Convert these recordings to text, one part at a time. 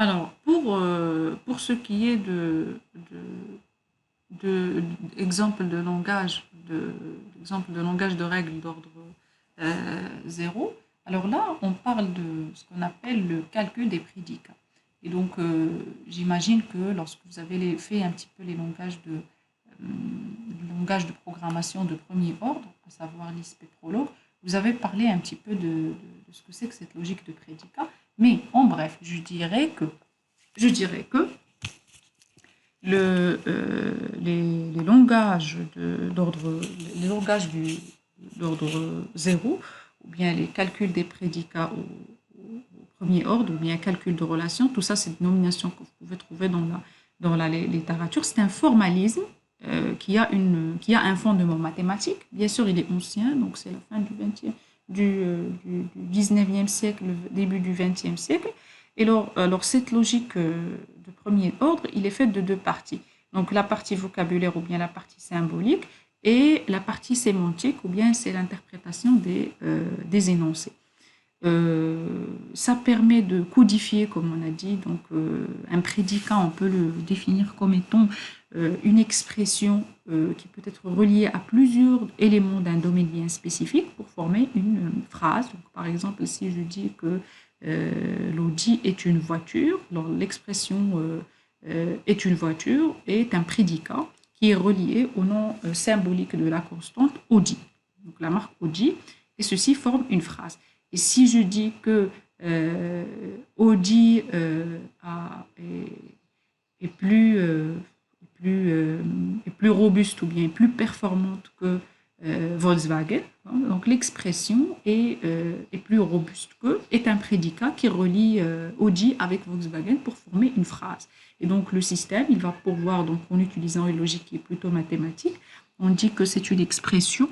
Alors, pour ce qui est exemple de langage de règles d'ordre 0, alors là, on parle de ce qu'on appelle le calcul des prédicats. Et donc, j'imagine que lorsque vous avez fait un petit peu le langage de programmation de premier ordre, à savoir Lisp et Prolog, vous avez parlé un petit peu de ce que c'est que cette logique de prédicat. Mais en bref, je dirais que les langages d'ordre 0, ou bien les calculs des prédicats au premier ordre, ou bien calcul de relations, tout ça, c'est des nominations que vous pouvez trouver dans la littérature. C'est un formalisme qui a un fondement mathématique. Bien sûr, il est ancien, donc c'est la fin du 19e siècle, le début du 20e siècle. Et alors cette logique de premier ordre, il est fait de deux parties. Donc la partie vocabulaire ou bien la partie symbolique et la partie sémantique ou bien c'est l'interprétation des énoncés. Ça permet de codifier, comme on a dit, donc un prédicat, on peut le définir comme étant une expression qui peut être reliée à plusieurs éléments d'un domaine bien spécifique pour former une phrase. Donc, par exemple, si je dis que l'Audi est une voiture, alors l'expression est une voiture est un prédicat qui est relié au nom symbolique de la constante Audi. Donc la marque Audi, et ceci forme une phrase. Et si je dis que Audi est plus robuste ou bien plus performante que Volkswagen, donc l'expression est plus robuste que est un prédicat qui relie Audi avec Volkswagen pour former une phrase. Et donc le système, il va pouvoir, donc en utilisant une logique qui est plutôt mathématique, on dit que c'est une expression.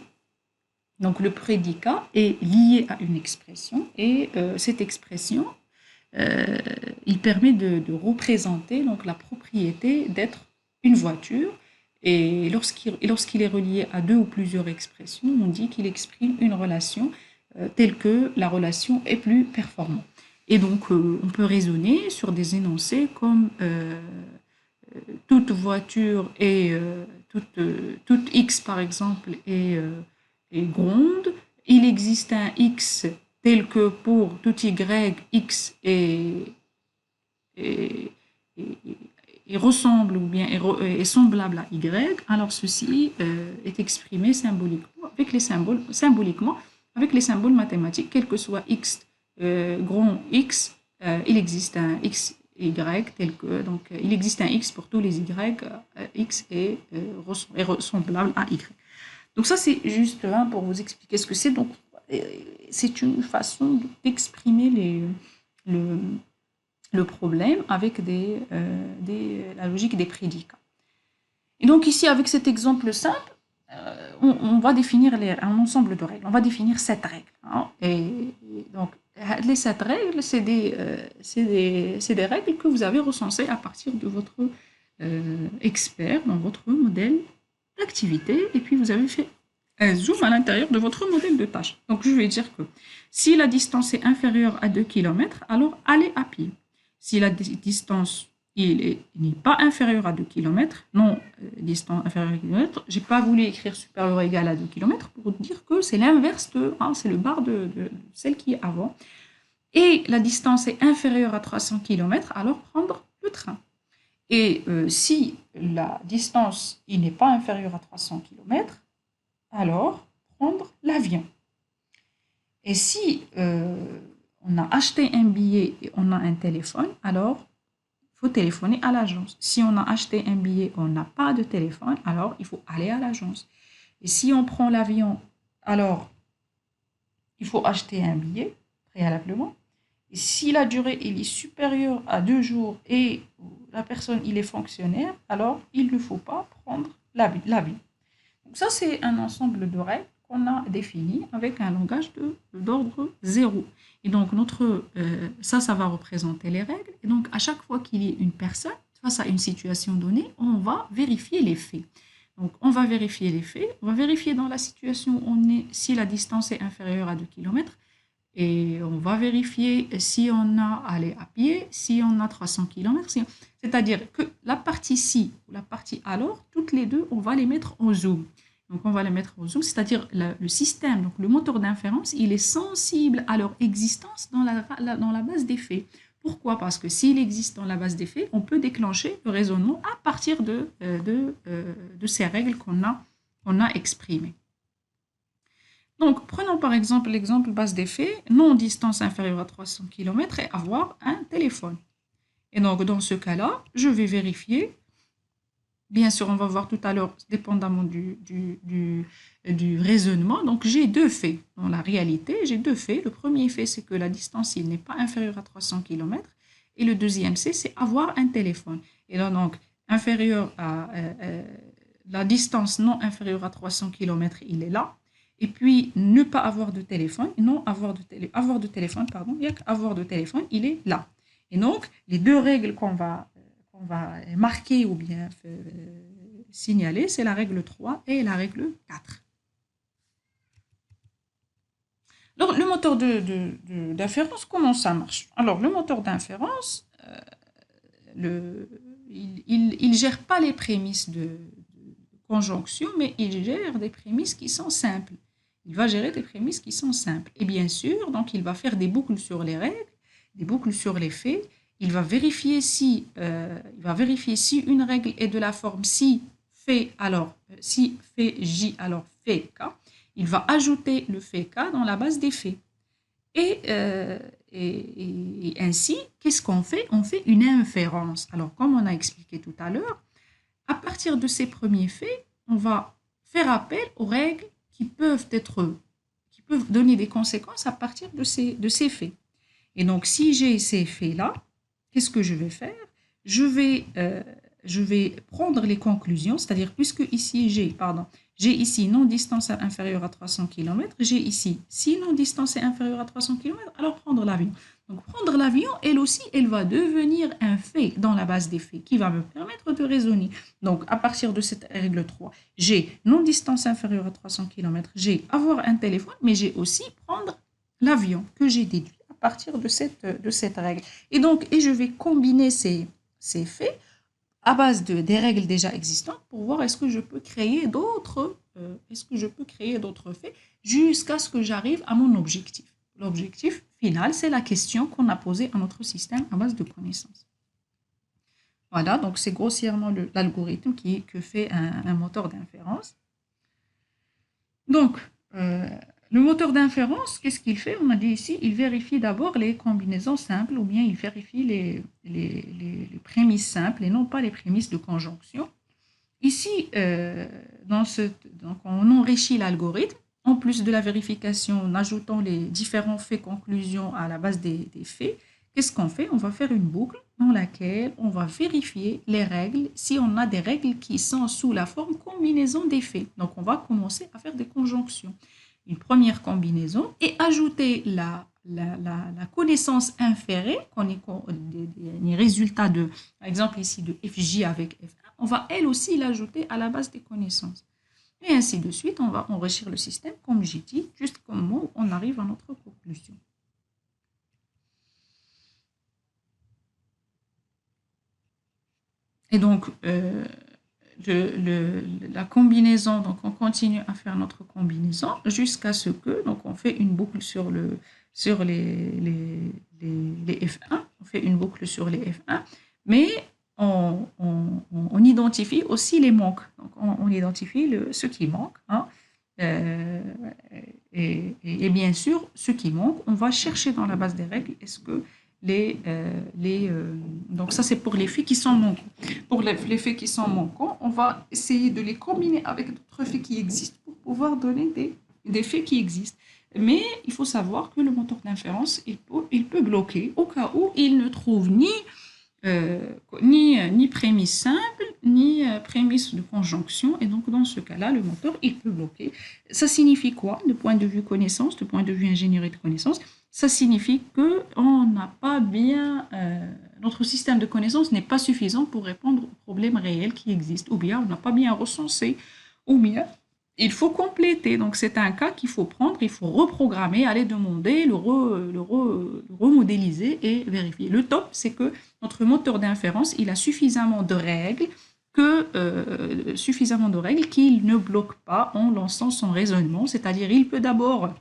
Donc le prédicat est lié à une expression et cette expression, euh, il permet de représenter donc la propriété d'être une voiture. Et lorsqu'il est relié à deux ou plusieurs expressions, on dit qu'il exprime une relation telle que la relation est plus performante. Et donc on peut raisonner sur des énoncés comme toute voiture et toute X par exemple est gronde. Il existe un X tel que pour tout Y, X est, est ressemble ou bien est semblable à Y, alors ceci est exprimé symboliquement avec les symboles mathématiques, quel que soit X, grand X, il existe un X Y tel que, donc il existe un X pour tous les Y, X est ressemblable à Y. Donc ça, c'est juste pour vous expliquer ce que c'est. Donc, c'est une façon d'exprimer le, le problème avec la logique des prédicats. Et donc ici, avec cet exemple simple, on va définir un ensemble de règles. On va définir 7 règles. Hein. Et donc, les 7 règles, c'est des règles que vous avez recensées à partir de votre expert dans votre modèle d'activité. Et puis, vous avez fait un zoom à l'intérieur de votre modèle de tâche. Donc, je vais dire que si la distance est inférieure à 2 km, alors allez à pied. Si la distance n'est pas inférieur à 2 km, non, distance inférieure à 2 km, je n'ai pas voulu écrire supérieur ou égal à 2 km pour dire que c'est l'inverse c'est le bar de celle qui est avant. Et la distance est inférieure à 300 km, alors prendre le train. Et si la distance n'est pas inférieure à 300 km, alors prendre l'avion. Et si on a acheté un billet et on a un téléphone, alors il faut téléphoner à l'agence. Si on a acheté un billet et on n'a pas de téléphone, alors il faut aller à l'agence. Et si on prend l'avion, alors il faut acheter un billet préalablement. Et si la durée est supérieure à 2 jours et la personne il est fonctionnaire, alors il ne faut pas prendre l'avion. Donc ça, c'est un ensemble de règles qu'on a définies avec un langage d'ordre 0. Et donc, ça va représenter les règles. Et donc, à chaque fois qu'il y ait une personne face à une situation donnée, on va vérifier les faits. Donc, on va vérifier les faits. On va vérifier dans la situation où on est, si la distance est inférieure à 2 km, Et on va vérifier si on a allé à pied, si on a 300 km. C'est-à-dire que la partie ci ou la partie alors, toutes les deux, on va les mettre en zoom. Donc on va les mettre en zoom, c'est-à-dire le système, donc le moteur d'inférence, il est sensible à leur existence dans la base des faits. Pourquoi? Parce que s'il existe dans la base des faits, on peut déclencher le raisonnement à partir de ces règles qu'on a exprimées. Donc, prenons par exemple l'exemple base des faits, non distance inférieure à 300 km et avoir un téléphone. Et donc, dans ce cas-là, je vais vérifier. Bien sûr, on va voir tout à l'heure, dépendamment du raisonnement. Donc, j'ai deux faits. Dans la réalité, j'ai deux faits. Le premier fait, c'est que la distance, il n'est pas inférieure à 300 km. Et le deuxième, c'est avoir un téléphone. Et là, donc, inférieur à la distance non inférieure à 300 km, il est là. Et puis, ne pas avoir de téléphone, non avoir de téléphone, pardon, il y a qu'avoir de téléphone, il est là. Et donc, les deux règles qu'on va marquer ou bien signaler, c'est la règle 3 et la règle 4. Alors, le moteur d'inférence, comment ça marche? Alors, le moteur d'inférence, il ne gère pas les prémices de conjonction, mais il gère des prémices qui sont simples. Il va gérer des prémices qui sont simples. Et bien sûr, donc, il va faire des boucles sur les règles, des boucles sur les faits. Il va vérifier si une règle est de la forme si fait J, alors fait K. Il va ajouter le fait K dans la base des faits. Et ainsi, qu'est-ce qu'on fait? On fait une inférence. Alors, comme on a expliqué tout à l'heure, à partir de ces premiers faits, on va faire appel aux règles qui peuvent donner des conséquences à partir de ces faits. Et donc, si j'ai ces faits-là, qu'est-ce que je vais faire? Je vais prendre les conclusions, c'est-à-dire puisque ici j'ai ici non distance inférieure à 300 km, j'ai ici si non distance est inférieure à 300 km, alors prendre l'avion. Donc prendre l'avion, elle aussi, elle va devenir un fait dans la base des faits qui va me permettre de raisonner. Donc à partir de cette règle 3, j'ai non distance inférieure à 300 km, j'ai avoir un téléphone, mais j'ai aussi prendre l'avion que j'ai déduit à partir de cette règle. Et je vais combiner ces faits à base des règles déjà existantes pour voir est-ce que je peux créer d'autres faits jusqu'à ce que j'arrive à mon objectif. L'objectif final, c'est la question qu'on a posée à notre système à base de connaissances. Voilà, donc c'est grossièrement l'algorithme que fait un moteur d'inférence. Donc, le moteur d'inférence, qu'est-ce qu'il fait? On a dit ici, il vérifie d'abord les combinaisons simples ou bien il vérifie les prémices simples et non pas les prémices de conjonction. Ici, donc on enrichit l'algorithme, en plus de la vérification, en ajoutant les différents faits conclusions à la base des faits. Qu'est-ce qu'on fait? On va faire une boucle dans laquelle on va vérifier les règles, si on a des règles qui sont sous la forme combinaison des faits. Donc, on va commencer à faire des conjonctions. Une première combinaison et ajouter la connaissance inférée, les résultats par exemple ici de FJ avec F1, on va elle aussi l'ajouter à la base des connaissances. Et ainsi de suite, on va enrichir le système, comme j'ai dit, jusqu'au moment où on arrive à notre conclusion. Et donc, la combinaison, donc on continue à faire notre combinaison jusqu'à ce que, donc on fait une boucle sur les F1, on fait une boucle sur les F1, mais on identifie aussi les manques. Donc on identifie ce qui manque, hein, et bien sûr, ce qui manque, on va chercher dans la base des règles, est-ce que donc ça c'est pour les faits qui sont manquants. Pour les faits qui sont manquants, on va essayer de les combiner avec d'autres faits qui existent pour pouvoir donner des faits qui existent. Mais il faut savoir que le moteur d'inférence, il peut bloquer au cas où il ne trouve ni prémisse simple, ni prémisse de conjonction. Et donc, dans ce cas-là, le moteur, il peut bloquer. Ça signifie quoi? De point de vue connaissance, de point de vue ingénierie de connaissance, ça signifie que notre système de connaissances n'est pas suffisant pour répondre aux problèmes réels qui existent, ou bien on n'a pas bien recensé, ou bien il faut compléter. Donc, c'est un cas qu'il faut prendre, il faut reprogrammer, aller demander, le remodéliser et vérifier. Le top, c'est que notre moteur d'inférence, il a suffisamment de règles qu'il ne bloque pas en lançant son raisonnement. C'est-à-dire, il peut d'abord,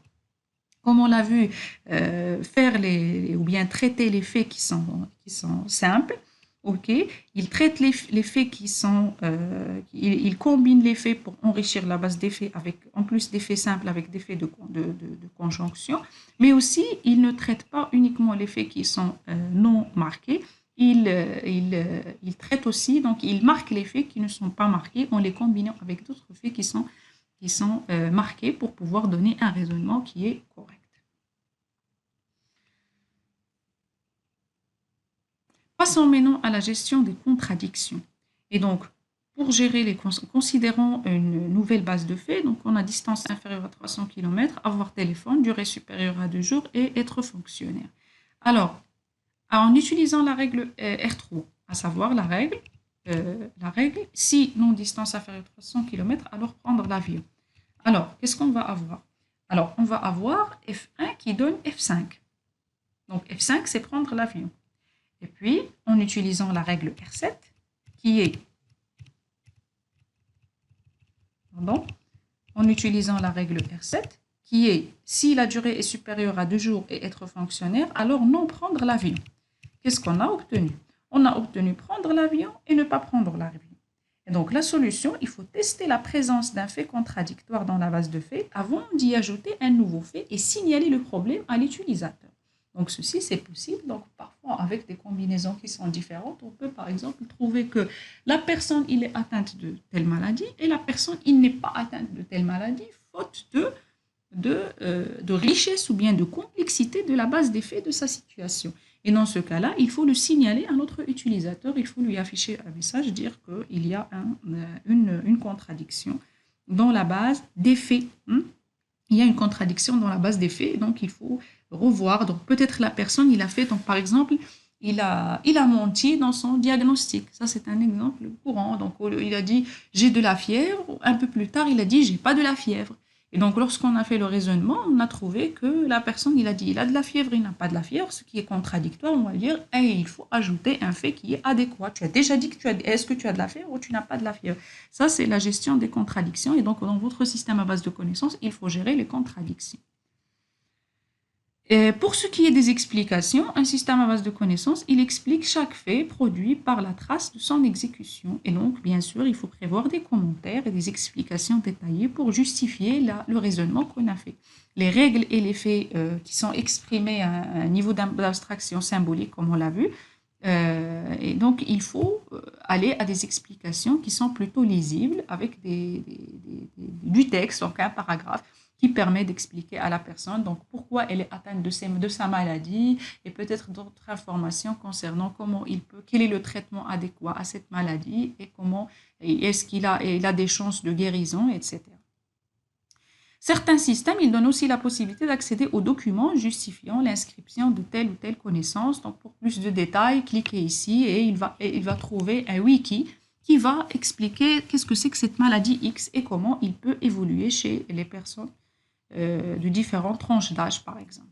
comme on l'a vu, ou bien traiter les faits qui sont simples. Ok, il traite les faits qui sont, il combine les faits pour enrichir la base des faits avec, en plus des faits simples avec des faits de conjonction, mais aussi il ne traite pas uniquement les faits qui sont non marqués, il traite aussi, donc il marque les faits qui ne sont pas marqués en les combinant avec d'autres faits qui sont marqués pour pouvoir donner un raisonnement qui est correct. Passons maintenant à la gestion des contradictions. Et donc, pour gérer considérons une nouvelle base de faits, donc on a distance inférieure à 300 km, avoir téléphone, durée supérieure à 2 jours et être fonctionnaire. Alors, en utilisant la règle R3, à savoir la règle, si non-distance inférieure à 300 km, alors prendre l'avion. Alors, qu'est-ce qu'on va avoir? Alors, on va avoir F1 qui donne F5. Donc, F5, c'est prendre l'avion. Et puis, en utilisant la règle R7, qui est, en utilisant la règle R7, qui est, si la durée est supérieure à 2 jours et être fonctionnaire, alors non prendre l'avion. Qu'est-ce qu'on a obtenu? On a obtenu prendre l'avion et ne pas prendre l'avion. Et donc, la solution, il faut tester la présence d'un fait contradictoire dans la base de faits avant d'y ajouter un nouveau fait et signaler le problème à l'utilisateur. Donc, ceci, c'est possible. Donc, parfois, avec des combinaisons qui sont différentes, on peut, par exemple, trouver que la personne, il est atteinte de telle maladie et la personne, il n'est pas atteinte de telle maladie, faute de richesse ou bien de complexité de la base des faits de sa situation. Et dans ce cas-là, il faut le signaler à notre utilisateur, il faut lui afficher un message, dire qu'il y a une contradiction dans la base des faits. Il y a une contradiction dans la base des faits, donc il faut revoir. Donc peut-être la personne, il a fait, donc par exemple, il a menti dans son diagnostic. Ça, c'est un exemple courant. Donc il a dit j'ai de la fièvre. Un peu plus tard, il a dit j'ai pas de la fièvre. Et donc lorsqu'on a fait le raisonnement, on a trouvé que la personne, il a dit il a de la fièvre, il n'a pas de la fièvre, ce qui est contradictoire. On va dire hey, il faut ajouter un fait qui est adéquat. Tu as déjà dit que est-ce que tu as de la fièvre ou tu n'as pas de la fièvre. Ça, c'est la gestion des contradictions. Et donc dans votre système à base de connaissances, il faut gérer les contradictions. Et pour ce qui est des explications, un système à base de connaissances, il explique chaque fait produit par la trace de son exécution. Et donc, bien sûr, il faut prévoir des commentaires et des explications détaillées pour justifier le raisonnement qu'on a fait. Les règles et les faits qui sont exprimés à un niveau d'abstraction symbolique, comme on l'a vu. Et donc, il faut aller à des explications qui sont plutôt lisibles avec du texte, donc un paragraphe qui permet d'expliquer à la personne donc pourquoi elle est atteinte de sa maladie et peut-être d'autres informations concernant quel est le traitement adéquat à cette maladie et est-ce qu'il a des chances de guérison, etc. Certains systèmes, ils donnent aussi la possibilité d'accéder aux documents justifiant l'inscription de telle ou telle connaissance. Donc, pour plus de détails, cliquez ici et il va trouver un wiki qui va expliquer qu'est-ce que c'est que cette maladie X et comment il peut évoluer chez les personnes de différentes tranches d'âge, par exemple.